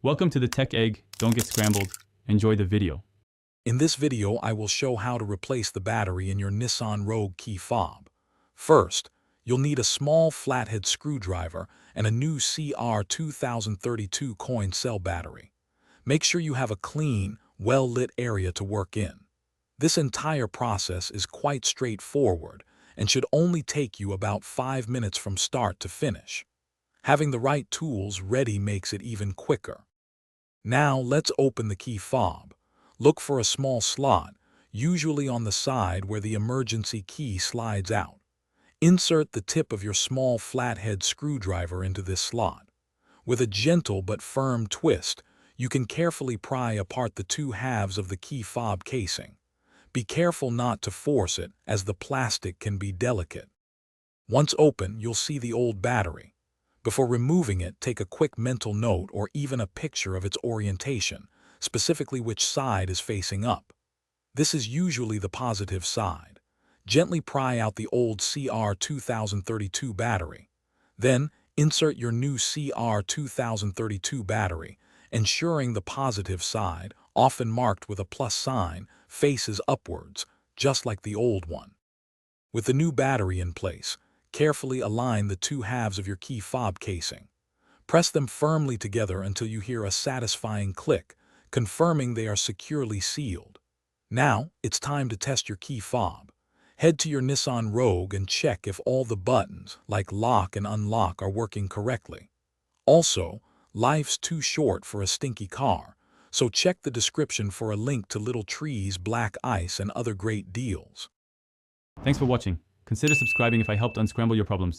Welcome to the Tech Egg. Don't get scrambled. Enjoy the video. In this video, I will show how to replace the battery in your Nissan Rogue key fob. First, you'll need a small flathead screwdriver and a new CR2032 coin cell battery. Make sure you have a clean, well-lit area to work in. This entire process is quite straightforward and should only take you about 5 minutes from start to finish. Having the right tools ready makes it even quicker. Now let's open the key fob. Look for a small slot, usually on the side where the emergency key slides out. Insert the tip of your small flathead screwdriver into this slot. With a gentle but firm twist, you can carefully pry apart the two halves of the key fob casing. Be careful not to force it, as the plastic can be delicate. Once open, you'll see the old battery. Before removing it, take a quick mental note or even a picture of its orientation, specifically which side is facing up. This is usually the positive side. Gently pry out the old CR2032 battery. Then, insert your new CR2032 battery, ensuring the positive side, often marked with a plus sign, faces upwards, just like the old one. With the new battery in place, carefully align the two halves of your key fob casing. Press them firmly together until you hear a satisfying click, confirming they are securely sealed. Now, it's time to test your key fob. Head to your Nissan Rogue and check if all the buttons, like lock and unlock, are working correctly. Also, life's too short for a stinky car, so check the description for a link to Little Trees, Black Ice, and other great deals. Thanks for watching. Consider subscribing if I helped unscramble your problems.